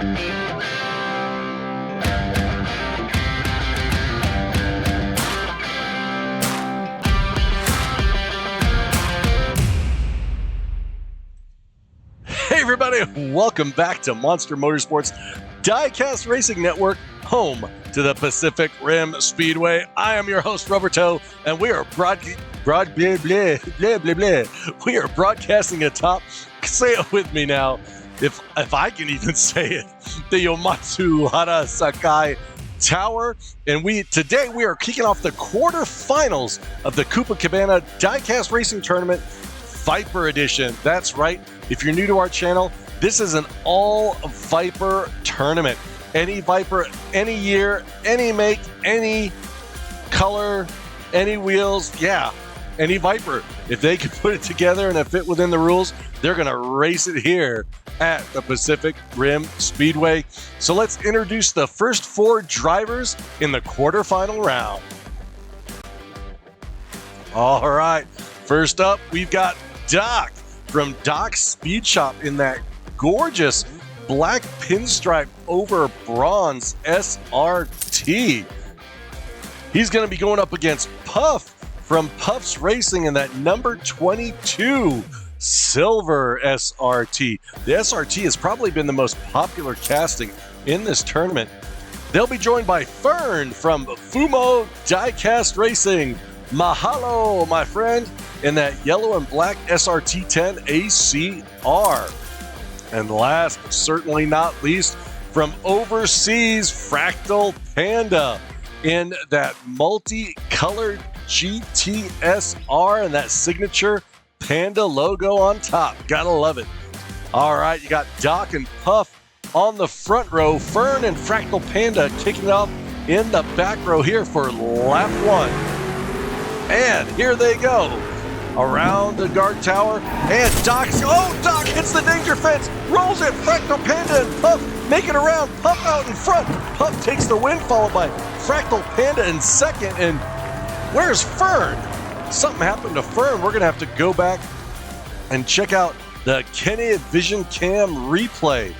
Hey everybody, welcome back to Monster Motorsports Diecast Racing Network, home to the Pacific Rim Speedway. I am your host, Roberto, and we are we are broadcasting atop, say it with me now, if I can even say it, the Yomatsu Hara Sakai Tower. And today we are kicking off the quarterfinals of the Coupe-A-Cabana Diecast Racing Tournament Viper Edition. That's right. If you're new to our channel, this is an all Viper tournament. Any Viper, any year, any make, any color, any wheels, yeah, any Viper. If they can put it together and it fit within the rules, they're going to race it here at the Pacific Rim Speedway. So let's introduce the first four drivers in the quarterfinal round. All right, first up, we've got Doc from Doc's Speed Shop in that gorgeous black pinstripe over bronze SRT. He's going to be going up against Puff from Puff's Racing in that number 22 silver SRT. The SRT has probably been the most popular casting in this tournament. They'll be joined by Fern from Fumo Diecast Racing. Mahalo, my friend, in that yellow and black SRT10 ACR. And last but certainly not least, from overseas, Fractal Panda in that multicolored GTSR and that signature Panda logo on top. Gotta love it. All right, you got Doc and Puff on the front row. Fern and Fractal Panda kicking off in the back row here for lap one. And here they go around the guard tower, and Doc hits the danger fence, rolls it. Fractal Panda and Puff make it around. Puff out in front. Puff takes the win, followed by Fractal Panda in second. And where's Fern? Something happened to Fern. We're gonna have to go back and check out the Kenny Vision Cam replay.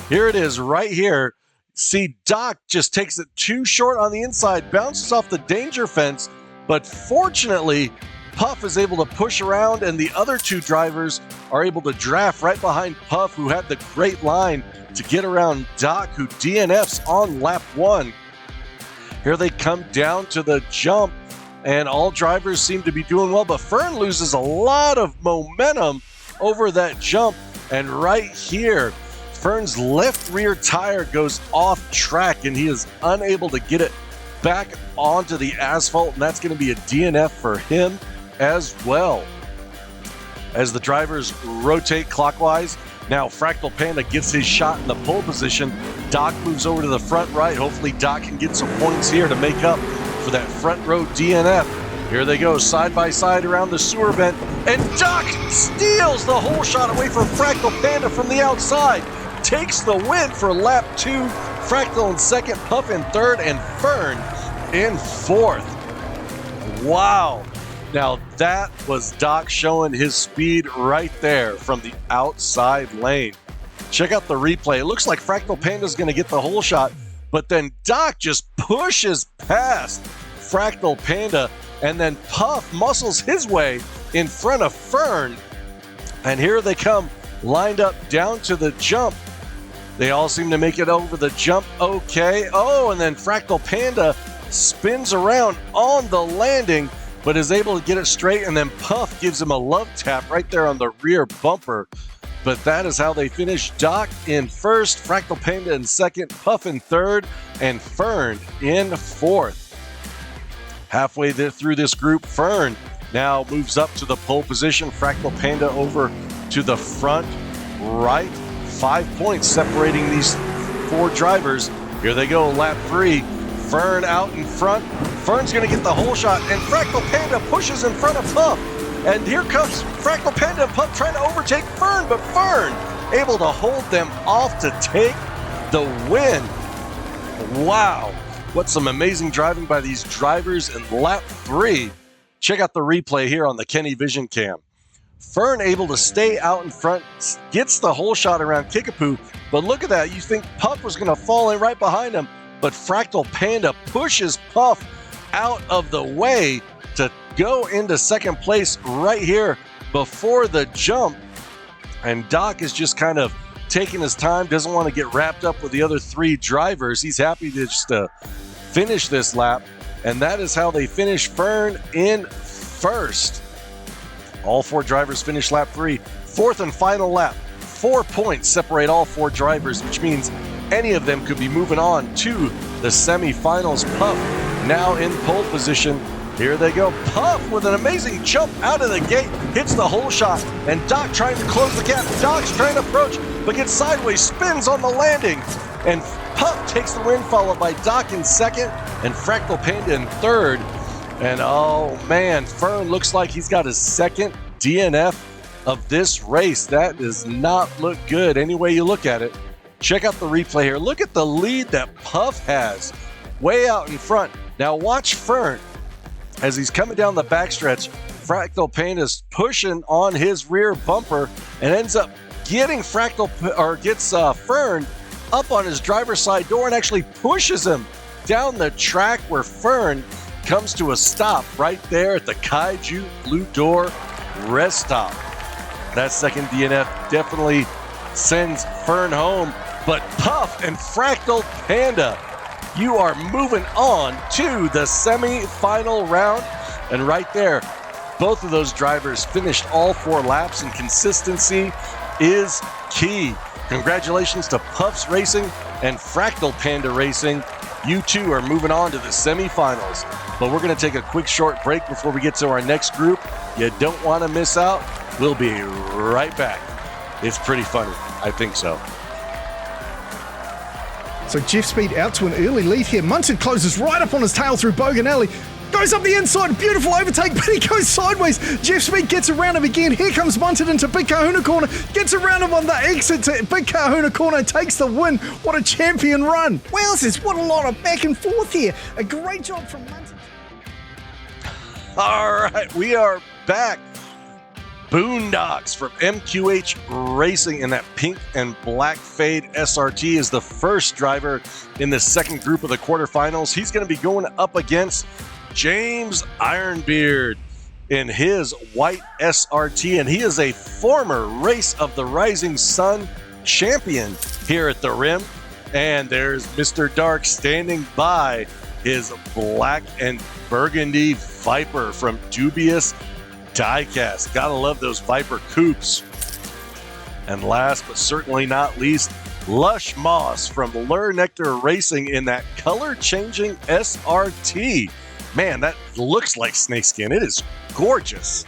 Here it is right here. See, Doc just takes it too short on the inside, bounces off the danger fence, but fortunately, Puff is able to push around, and the other two drivers are able to draft right behind Puff, who had the great line to get around Doc, who DNFs on lap one. Here they come down to the jump, and all drivers seem to be doing well, but Fern loses a lot of momentum over that jump, and right here, Fern's left rear tire goes off track, and he is unable to get it back onto the asphalt, and that's going to be a DNF for him as well. As the drivers rotate clockwise, now Fractal Panda gets his shot in the pole position. Doc moves over to the front right. Hopefully Doc can get some points here to make up for that front row DNF. Here they go side by side around the sewer vent, and Doc steals the whole shot away from Fractal Panda from the outside. Takes the win for lap two. Fractal in second, Puff in third, and Fern in fourth. Wow. Now that was Doc showing his speed right there from the outside lane. Check out the replay. It looks like Fractal Panda's going to get the whole shot, but then Doc just pushes past Fractal Panda, and then Puff muscles his way in front of Fern. And here they come, lined up down to the jump. They all seem to make it over the jump okay. Oh, and then Fractal Panda spins around on the landing, but is able to get it straight, and then Puff gives him a love tap right there on the rear bumper. But that is how they finish. Doc in first, Fractal Panda in second, Puff in third, and Fern in fourth. Halfway through this group, Fern now moves up to the pole position. Fractal Panda over to the front right. 5 points separating these four drivers. Here they go, lap three. Fern out in front. Fern's going to get the whole shot, and Fractal Panda pushes in front of Puff. And here comes Fractal Panda and Puff trying to overtake Fern, but Fern able to hold them off to take the win. Wow, what some amazing driving by these drivers in lap three. Check out the replay here on the Kenny Vision Cam. Fern able to stay out in front, gets the whole shot around Kickapoo, but look at that. You think Puff was going to fall in right behind him, but Fractal Panda pushes Puff out of the way to go into second place right here before the jump. And Doc is just kind of taking his time, doesn't want to get wrapped up with the other three drivers. He's happy to just finish this lap, and that is how they finish. Fern in first. All four drivers finish lap 3. Fourth and final lap. 4 points separate all four drivers, which means any of them could be moving on to the semifinals. Puff now in pole position. Here they go. Puff with an amazing jump out of the gate, hits the hole shot, and Doc trying to close the gap. Doc's trying to approach, but gets sideways, spins on the landing, and Puff takes the win, followed by Doc in second and Fractal Panda in third. And oh man, Fern looks like he's got his second DNF of this race. That does not look good any way you look at it. Check out the replay here. Look at the lead that Puff has way out in front. Now watch Fern as he's coming down the backstretch. Fractal Panda's pushing on his rear bumper and ends up getting Fern up on his driver's side door and actually pushes him down the track, where Fern comes to a stop right there at the Kaiju Blue Door rest stop. That second DNF definitely sends Fern home, but Puff and Fractal Panda, you are moving on to the semi-final round. And right there, both of those drivers finished all 4 laps, and consistency is key. Congratulations to Puffs Racing and Fractal Panda Racing. You two are moving on to the semifinals. But we're going to take a quick short break before we get to our next group. You don't want to miss out. We'll be right back. It's pretty funny. I think so. So Jeff Speed out to an early lead here. Munson closes right up on his tail through Bogan Alley. Goes up the inside, beautiful overtake, but he goes sideways. Jeff Speed gets around him again. Here comes Munson into Big Kahuna Corner. Gets around him on the exit to Big Kahuna Corner. Takes the win. What a champion run. Wowzers, what a lot of back and forth here. A great job from Munson. All right, we are back. Boondocks from MQH Racing in that pink and black fade SRT is the first driver in the second group of the quarterfinals. He's going to be going up against James Ironbeard in his white SRT, and he is a former Race of the Rising Sun champion here at the Rim. And there's Mr. Dark standing by his black and burgundy Viper from Dubious Diecast. Gotta love those Viper coupes. And last but certainly not least, Lush Moss from Lure Nectar Racing in that color-changing SRT. Man, that looks like snakeskin. It is gorgeous.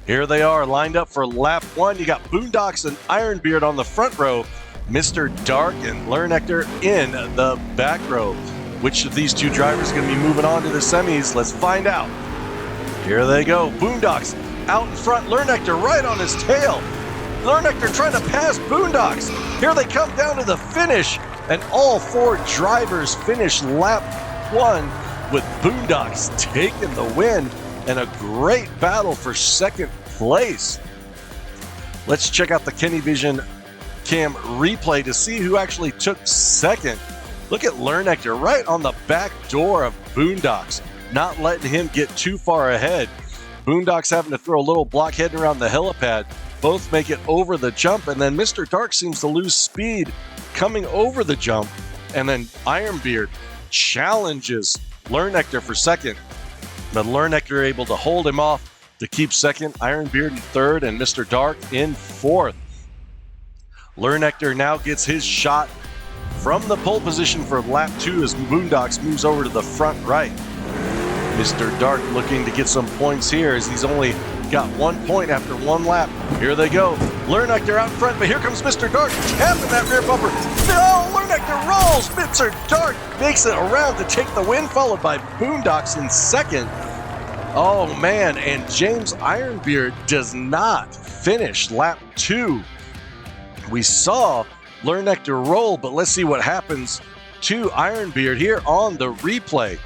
Here they are lined up for lap 1. You got Boondocks and Ironbeard on the front row, Mr. Dark and Lure Nectar in the back row. Which of these two drivers are going to be moving on to the semis? Let's find out. Here they go. Boondocks out in front. Lure Nectar right on his tail. Lure Nectar trying to pass Boondocks. Here they come down to the finish. And all 4 drivers finish lap 1 with Boondocks taking the win. And a great battle for second place. Let's check out the Kenny Vision Cam replay to see who actually took second. Look at Lure Nectar right on the back door of Boondocks, not letting him get too far ahead. Boondocks having to throw a little blockhead around the helipad. Both make it over the jump, and then Mr. Dark seems to lose speed coming over the jump. And then Ironbeard challenges Lure Nectar for second. But Lure Nectar able to hold him off to keep second. Ironbeard in third, and Mr. Dark in fourth. Lure Nectar now gets his shot from the pole position for lap 2 as Boondocks moves over to the front right. Mr. Dark looking to get some points here as he's only got 1 point after 1 lap. Here they go. Lure Nectar out front, but here comes Mr. Dark tapping that rear bumper. No, Lure Nectar rolls. Mr. Dark makes it around to take the win, followed by Boondocks in second. Oh man, and James Ironbeard does not finish lap 2. We saw Lure Nectar roll, but let's see what happens to Ironbeard here on the replay.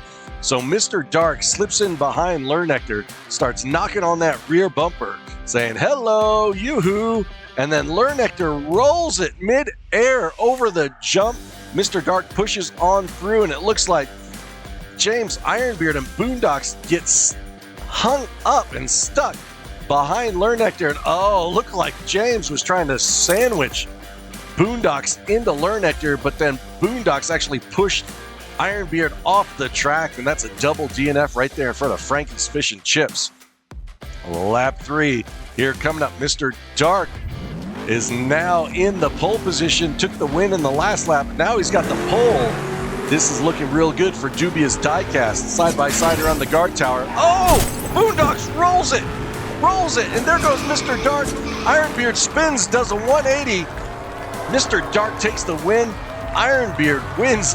So Mr. Dark slips in behind Lernectar, starts knocking on that rear bumper, saying, hello, yoo-hoo. And then Lernectar rolls it mid-air over the jump. Mr. Dark pushes on through, and it looks like James Ironbeard and Boondocks gets hung up and stuck behind Lernectar. And looked like James was trying to sandwich Boondocks into Lernectar, but then Boondocks actually pushed Ironbeard off the track, and that's a double DNF right there in front of Frankie's Fish and Chips. Lap 3, here coming up, Mr. Dark is now in the pole position, took the win in the last lap, now he's got the pole. This is looking real good for Dubious Diecast, side by side around the guard tower. Boondocks rolls it, and there goes Mr. Dark. Ironbeard spins, does a 180. Mr. Dark takes the win. Ironbeard wins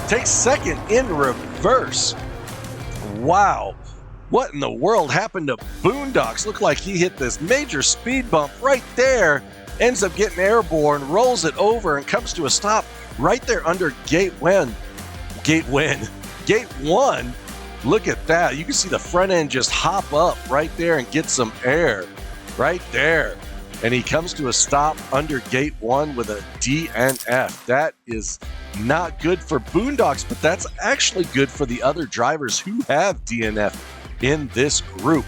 takes second in reverse. Wow. What in the world happened to Boondocks? Looked like he hit this major speed bump right there. Ends up getting airborne, rolls it over, and comes to a stop right there under Gate 1. Look at that. You can see the front end just hop up right there and get some air right there. And he comes to a stop under Gate 1 with a DNF. That is not good for Boondocks, but that's actually good for the other drivers who have DNF in this group.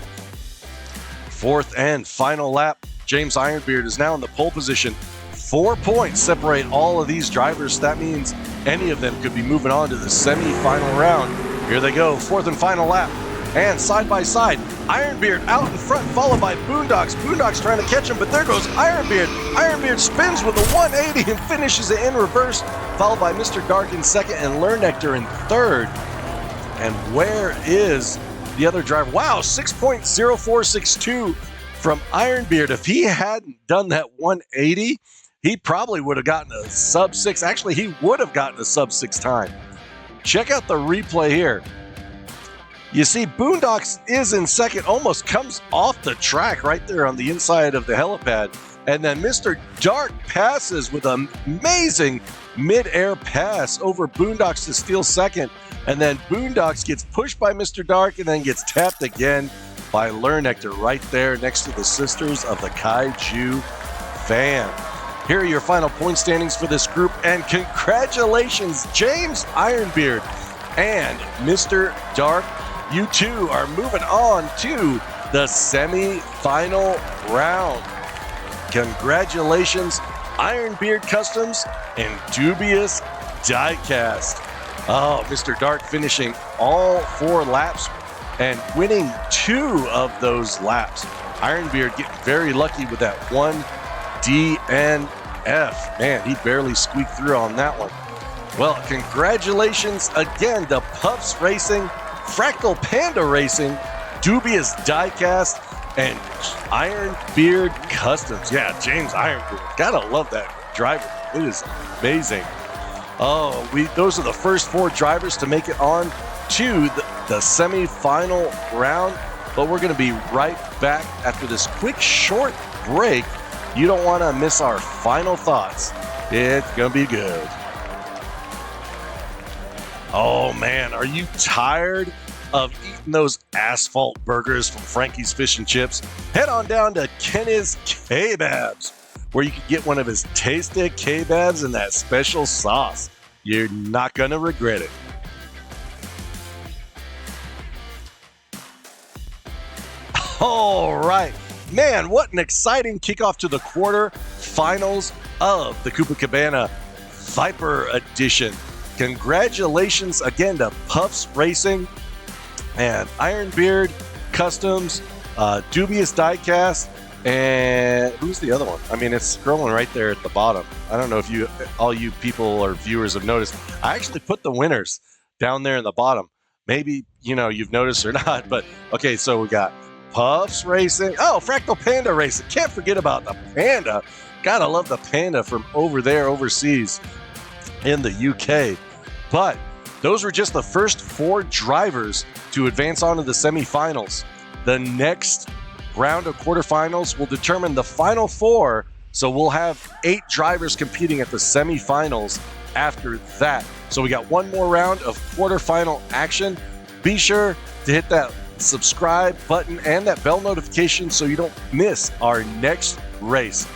Fourth and final lap. James Ironbeard is now in the pole position. 4 points separate all of these drivers. That means any of them could be moving on to the semi-final round. Here they go, fourth and final lap. And side by side, Ironbeard out in front, followed by Boondocks. Boondocks trying to catch him, but there goes Ironbeard. Ironbeard spins with a 180 and finishes it in reverse, followed by Mr. Dark in second and Lernectar in third. And where is the other driver? Wow, 6.0462 from Ironbeard. If he hadn't done that 180, he probably would have gotten a sub 6. Actually, he would have gotten a sub 6 time. Check out the replay here. You see, Boondocks is in second, almost comes off the track right there on the inside of the helipad. And then Mr. Dark passes with an amazing mid-air pass over Boondocks to steal second. And then Boondocks gets pushed by Mr. Dark and then gets tapped again by Lernectar right there next to the Sisters of the Kaiju fan. Here are your final point standings for this group. And congratulations, James Ironbeard and Mr. Dark. You two are moving on to the semi-final round. Congratulations, Ironbeard Customs and Dubious Diecast. Mr. Dark finishing all 4 laps and winning 2 of those laps. Ironbeard getting very lucky with that 1 DNF. Man, he barely squeaked through on that one. Well, congratulations again to Puffs Racing, Fractal Panda Racing, Dubious Diecast, and Ironbeard Customs. Yeah, James Ironbeard. Gotta love that driver. It is amazing. Those are the first 4 drivers to make it on to the semi-final round. But we're going to be right back after this quick, short break. You don't want to miss our final thoughts. It's going to be good. Oh man, are you tired of eating those asphalt burgers from Frankie's Fish and Chips? Head on down to Kenny's Kebabs, where you can get one of his tasty kebabs and that special sauce. You're not gonna regret it. All right, man, what an exciting kickoff to the quarterfinals of the Coupe-A-Cabana Viper Edition. Congratulations again to Puffs Racing and Ironbeard Customs, Dubious Diecast, and who's the other one? I mean, it's scrolling right there at the bottom. I don't know if all you people or viewers have noticed. I actually put the winners down there in the bottom. Maybe, you've noticed or not, but okay, so we got Puffs Racing. Oh, Fractal Panda Racing. Can't forget about the Panda. Gotta love the Panda from over there overseas in the UK. But those were just the first 4 drivers to advance on to the semifinals. The next round of quarterfinals will determine the final 4, so we'll have 8 drivers competing at the semifinals after that. So we got one more round of quarterfinal action. Be sure to hit that subscribe button and that bell notification so you don't miss our next race.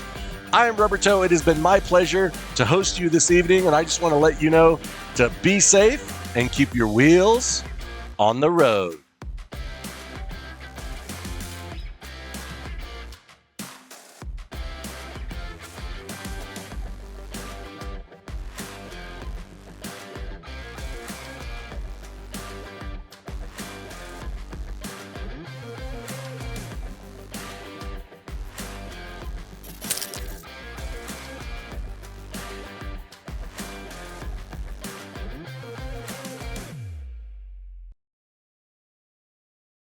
I am Rubber Toe. It has been my pleasure to host you this evening, and I just want to let you know to be safe and keep your wheels on the road.